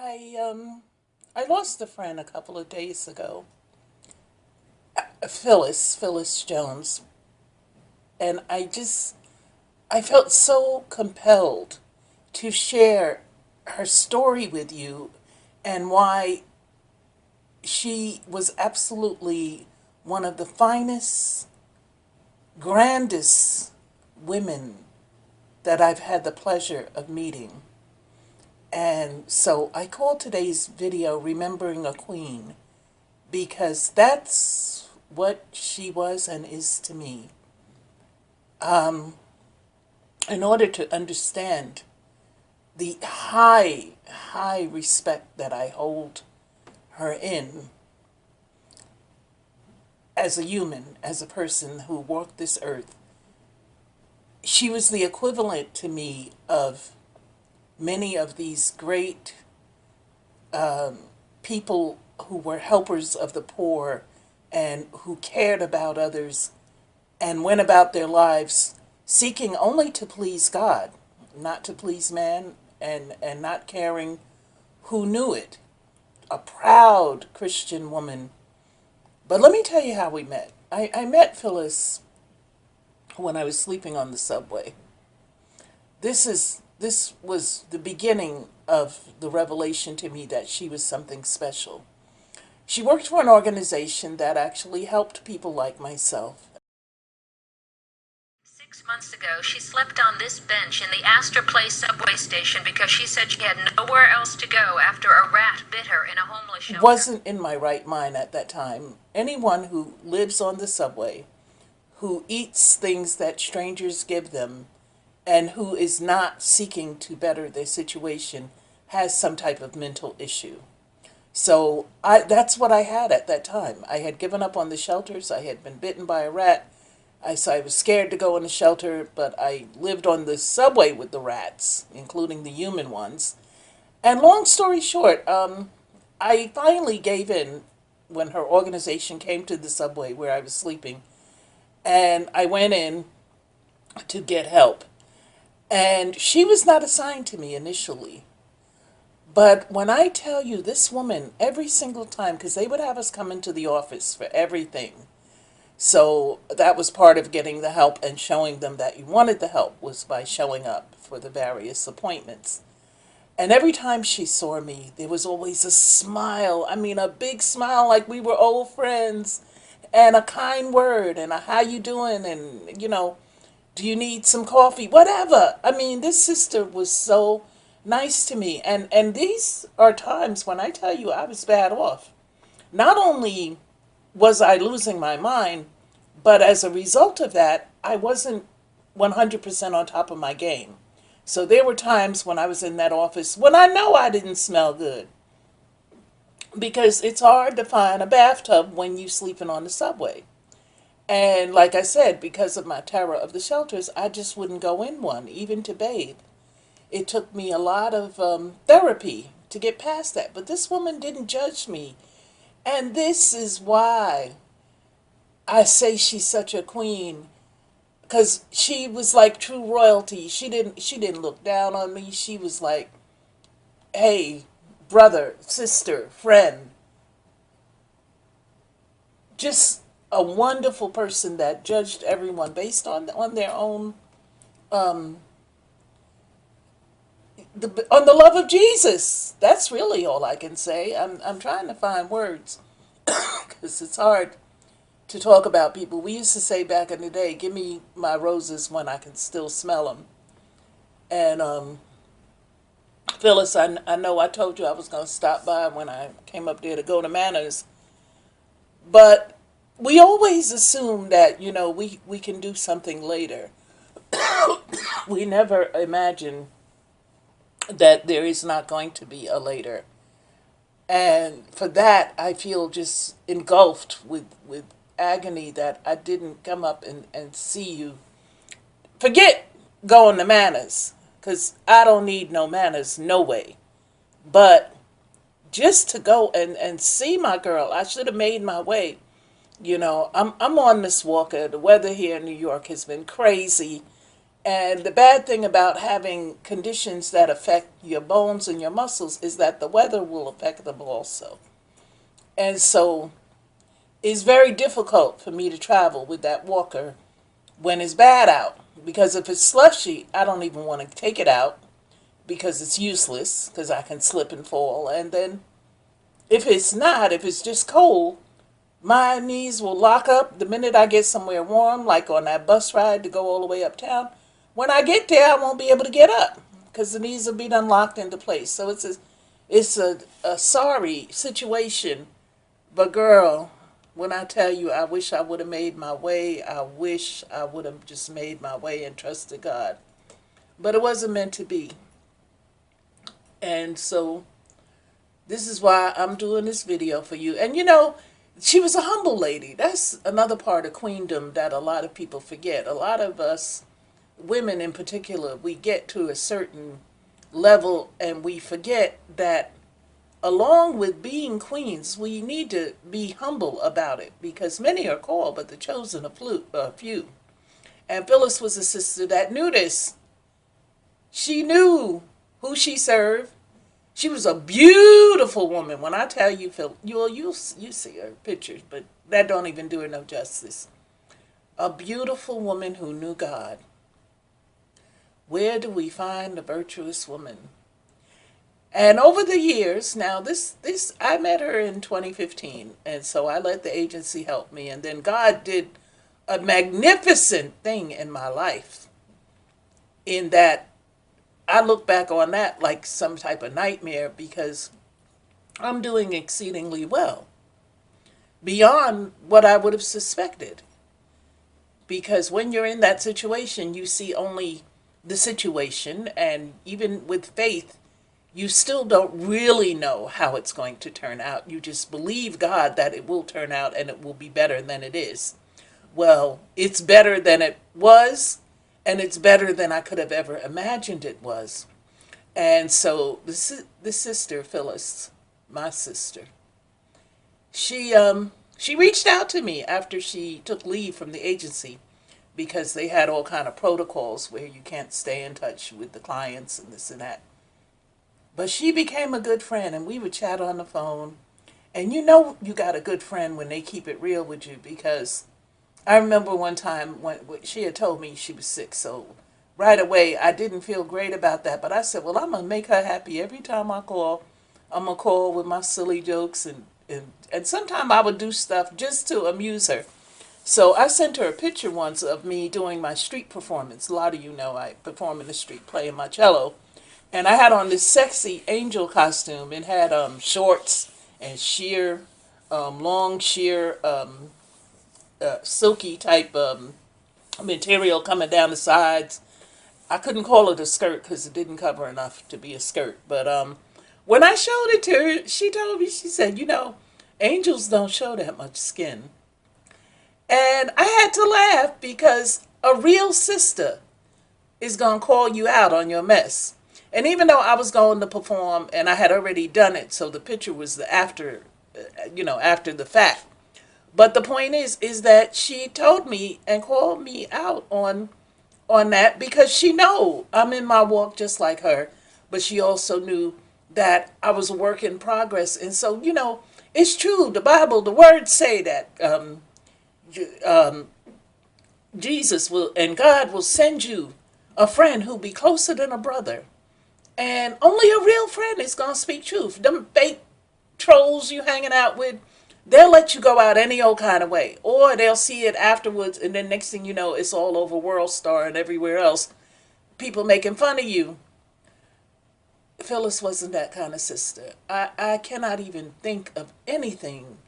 I lost a friend a couple of days ago, Phyllis Jones, and I felt so compelled to share her story with you and why she was absolutely one of the finest, grandest women that I've had the pleasure of meeting. And so I call today's video Remembering a Queen because that's what she was and is to me. In order to understand the high respect that I hold her in as a human, as a person who walked this earth, she was the equivalent to me of many of these great people who were helpers of the poor and who cared about others and went about their lives seeking only to please God, not to please man, and not caring who knew it. A proud Christian woman. But let me tell you how we met. I met Phyllis when I was sleeping on the subway. This was the beginning of the revelation to me that she was something special. She worked for an organization that actually helped people like myself. 6 months ago, she slept on this bench in the Astor Place subway station because she said she had nowhere else to go after a rat bit her in a homeless shelter. Wasn't in my right mind at that time. Anyone who lives on the subway, who eats things that strangers give them, and who is not seeking to better their situation has some type of mental issue. So that's what I had at that time. I had given up on the shelters. I had been bitten by a rat. So I was scared to go in the shelter, but I lived on the subway with the rats, including the human ones. And long story short, I finally gave in when her organization came to the subway where I was sleeping. And I went in to get help. And she was not assigned to me initially. But when I tell you this woman, every single time, because they would have us come into the office for everything. So that was part of getting the help and showing them that you wanted the help was by showing up for the various appointments. And every time she saw me, there was always a smile. I mean, a big smile like we were old friends, and a kind word and a how you doing, and do you need some coffee? Whatever. I mean, this sister was so nice to me. And these are times when I tell you I was bad off. Not only was I losing my mind, but as a result of that, I wasn't 100% on top of my game. So there were times when I was in that office when I know I didn't smell good. Because it's hard to find a bathtub when you're sleeping on the subway. And like I said, because of my terror of the shelters, I just wouldn't go in one, even to bathe. It took me a lot of therapy to get past that. But this woman didn't judge me. And this is why I say she's such a queen. Because she was like true royalty. She didn't look down on me. She was like, hey, brother, sister, friend. Just a wonderful person that judged everyone based on their own on the love of Jesus. That's really all I can say. I'm trying to find words because it's hard to talk about people. We used to say back in the day, "Give me my roses when I can still smell them." And Phyllis, I know I told you I was going to stop by when I came up there to go to Manners, but we always assume that we can do something later. We never imagine that there is not going to be a later. And for that, I feel just engulfed with agony that I didn't come up and see you. Forget going to Manners, because I don't need no Manners, no way. But just to go and see my girl, I should have made my way. I'm on Miss Walker. The weather here in New York has been crazy. And the bad thing about having conditions that affect your bones and your muscles is that the weather will affect them also. And so it's very difficult for me to travel with that walker when it's bad out. Because if it's slushy, I don't even want to take it out because it's useless because I can slip and fall. And then if it's not, if it's just cold, my knees will lock up the minute I get somewhere warm, like on that bus ride to go all the way uptown. When I get there, I won't be able to get up because the knees will be unlocked into place. So it's a sorry situation. But girl, when I tell you, I wish I would have made my way. I wish I would have just made my way and trusted God. But it wasn't meant to be. And so this is why I'm doing this video for you. And she was a humble lady. That's another part of queendom that a lot of people forget. A lot of us, women in particular, we get to a certain level and we forget that along with being queens, we need to be humble about it because many are called, but the chosen are few. And Phyllis was a sister that knew this. She knew who she served. She was a beautiful woman. When I tell you, Phil, you see her pictures, but that don't even do her no justice. A beautiful woman who knew God. Where do we find the virtuous woman? And over the years, now I met her in 2015, and so I let the agency help me, and then God did a magnificent thing in my life in that I look back on that like some type of nightmare because I'm doing exceedingly well, beyond what I would have suspected. Because when you're in that situation, you see only the situation, and even with faith, you still don't really know how it's going to turn out. You just believe God that it will turn out and it will be better than it is. Well, it's better than it was, and it's better than I could have ever imagined it was. And so the sister, Phyllis, my sister, she reached out to me after she took leave from the agency because they had all kind of protocols where you can't stay in touch with the clients and this and that. But she became a good friend, and we would chat on the phone. And you got a good friend when they keep it real with you, because I remember one time when she had told me she was sick, so right away I didn't feel great about that. But I said, well, I'm going to make her happy every time I call. I'm going to call with my silly jokes, and sometimes I would do stuff just to amuse her. So I sent her a picture once of me doing my street performance. A lot of you know I perform in the street playing my cello. And I had on this sexy angel costume. It had shorts and sheer, long sheer, silky type material coming down the sides. I couldn't call it a skirt because it didn't cover enough to be a skirt. But when I showed it to her, she told me, she said, angels don't show that much skin. And I had to laugh because a real sister is going to call you out on your mess. And even though I was going to perform and I had already done it, so the picture was after the fact. But the point is that she told me and called me out on that because she know I'm in my walk just like her, but she also knew that I was a work in progress. And so, it's true. The Bible, the words say that Jesus will and God will send you a friend who'll be closer than a brother. And only a real friend is going to speak truth. Them fake trolls you hanging out with, they'll let you go out any old kind of way. Or they'll see it afterwards, and then next thing you know, it's all over World Star and everywhere else. People making fun of you. Phyllis wasn't that kind of sister. I cannot even think of anything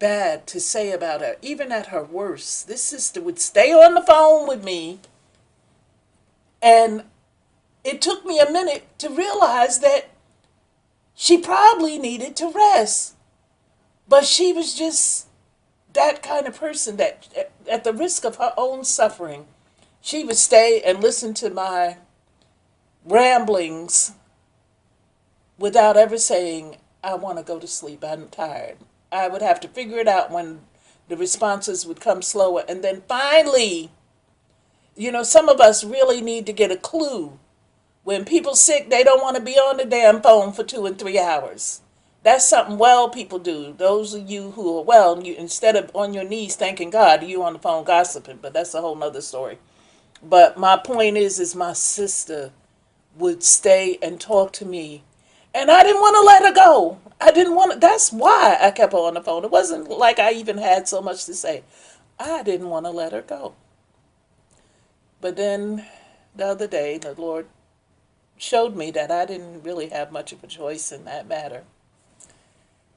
bad to say about her. Even at her worst, this sister would stay on the phone with me, and it took me a minute to realize that she probably needed to rest. But she was just that kind of person that at the risk of her own suffering, she would stay and listen to my ramblings without ever saying, I want to go to sleep, I'm tired. I would have to figure it out when the responses would come slower. And then finally, some of us really need to get a clue. When people sick, they don't want to be on the damn phone for 2 and 3 hours. That's something well people do. Those of you who are well, you, instead of on your knees thanking God, you on the phone gossiping. But that's a whole nother story. But my point is my sister would stay and talk to me, and I didn't want to let her go. I didn't want to. That's why I kept her on the phone. It wasn't like I even had so much to say. I didn't want to let her go. But then the other day, the Lord showed me that I didn't really have much of a choice in that matter.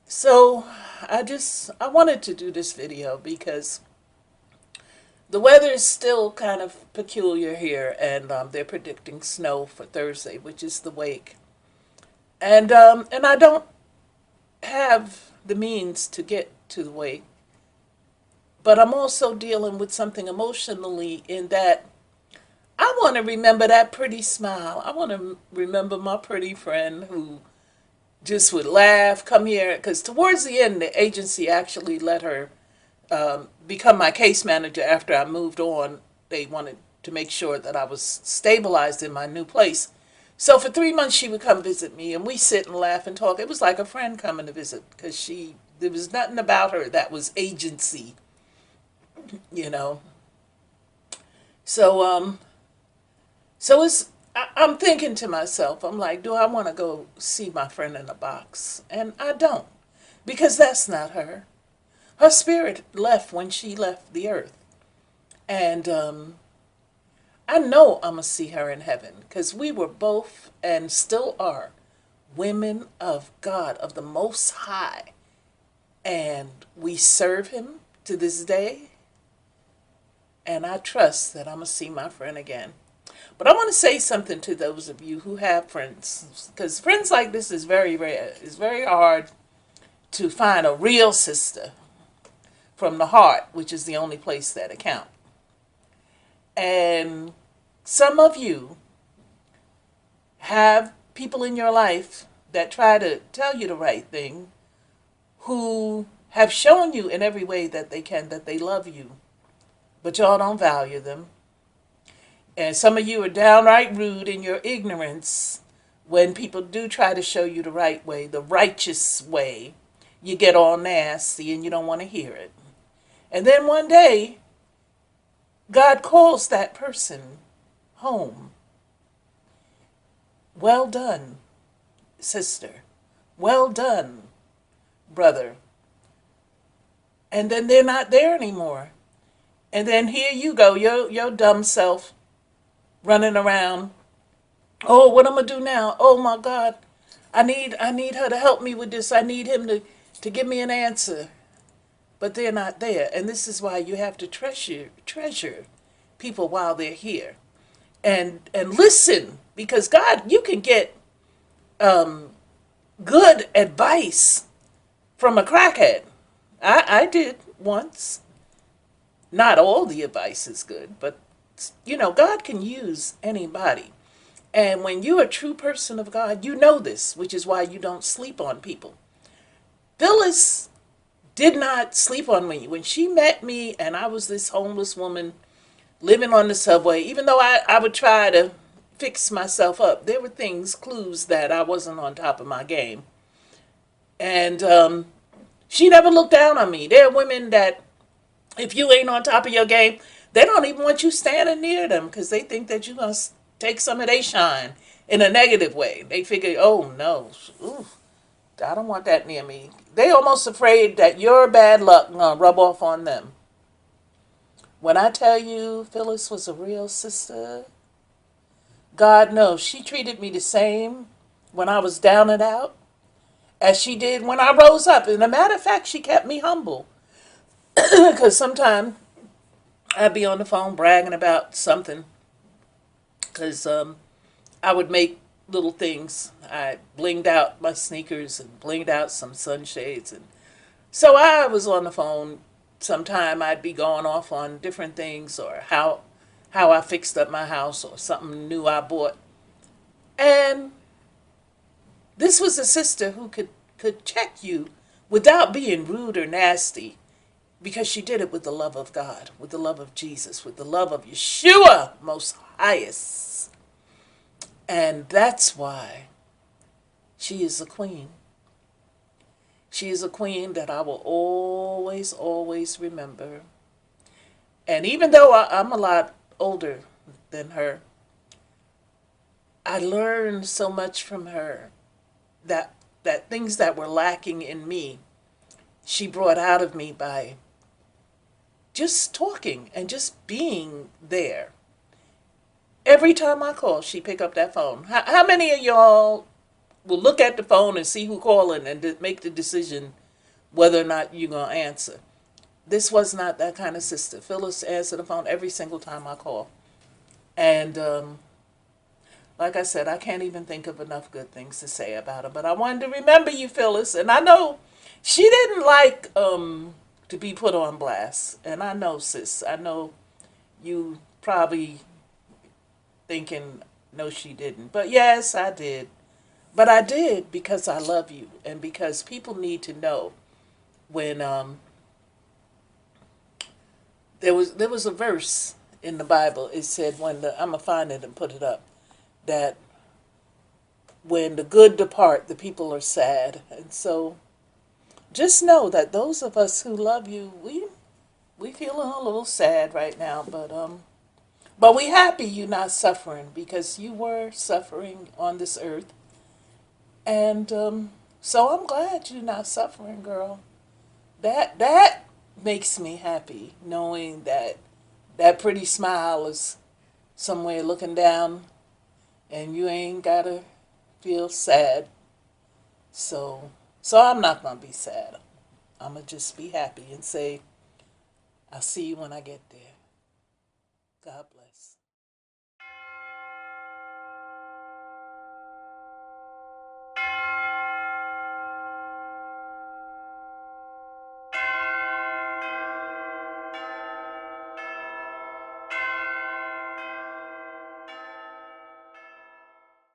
So I wanted to do this video because the weather is still kind of peculiar here, and they're predicting snow for Thursday, which is the wake. And I don't have the means to get to the wake, but I'm also dealing with something emotionally in that I want to remember that pretty smile. I want to remember my pretty friend who just would laugh, come here, because towards the end, the agency actually let her become my case manager after I moved on. They wanted to make sure that I was stabilized in my new place. So for 3 months, she would come visit me, and we sit and laugh and talk. It was like a friend coming to visit, because there was nothing about her that was agency, you know. So I'm thinking to myself, I'm like, do I want to go see my friend in a box? And I don't, because that's not her. Her spirit left when she left the earth. And I know I'm going to see her in heaven, because we were both and still are women of God, of the Most High. And we serve him to this day. And I trust that I'm going to see my friend again. But I want to say something to those of you who have friends, because friends like this is very rare. It's very hard to find a real sister from the heart, which is the only place that account. And some of you have people in your life that try to tell you the right thing, who have shown you in every way that they can that they love you, but y'all don't value them. And some of you are downright rude in your ignorance. When people do try to show you the right way, the righteous way, you get all nasty and you don't want to hear it. And then one day, God calls that person home. Well done, sister. Well done, brother. And then they're not there anymore. And then here you go, your dumb self, running around. Oh, what I'm gonna do now? Oh my God, I need her to help me with this. I need him to give me an answer. But they're not there, and this is why you have to treasure people while they're here, and listen, because God, you can get good advice from a crackhead. I did once. Not all the advice is good, but God can use anybody. And when you're a true person of God, you know this, which is why you don't sleep on people. Phyllis did not sleep on me. When she met me and I was this homeless woman living on the subway, even though I would try to fix myself up, there were clues that I wasn't on top of my game. And she never looked down on me. There are women that, if you ain't on top of your game, they don't even want you standing near them, because they think that you're going to take some of their shine in a negative way. They figure, oh no, ooh, I don't want that near me. They almost afraid that your bad luck going to rub off on them. When I tell you Phyllis was a real sister, God knows she treated me the same when I was down and out as she did when I rose up. And a matter of fact, she kept me humble. Because sometimes I'd be on the phone bragging about something, because I would make little things. I blinged out my sneakers and blinged out some sunshades. And so I was on the phone. Sometime I'd be going off on different things, or how I fixed up my house, or something new I bought. And this was a sister who could check you without being rude or nasty. because she did it with the love of God, with the love of Jesus, with the love of Yeshua, most highest. And that's why she is a queen. She is a queen that I will always, always remember. And even though I'm a lot older than her, I learned so much from her that things that were lacking in me, she brought out of me by just talking and just being there. Every time I call, she pick up that phone. How many of y'all will look at the phone and see who calling and make the decision whether or not you're going to answer? This was not that kind of sister. Phyllis answered the phone every single time I call. And like I said, I can't even think of enough good things to say about her. But I wanted to remember you, Phyllis. And I know she didn't like to be put on blast. And I know, sis, I know you probably thinking, no, she didn't. But yes, I did. But I did because I love you and because people need to know when there was a verse in the Bible. It said I'm gonna find it and put it up, that when the good depart, the people are sad. And so just know that those of us who love you, we feeling a little sad right now, but we happy you not suffering, because you were suffering on this earth. And so I'm glad you're not suffering, girl. That makes me happy, knowing that that pretty smile is somewhere looking down and you ain't gotta feel sad. So I'm not gonna be sad. I'm gonna just be happy and say, I'll see you when I get there. God bless.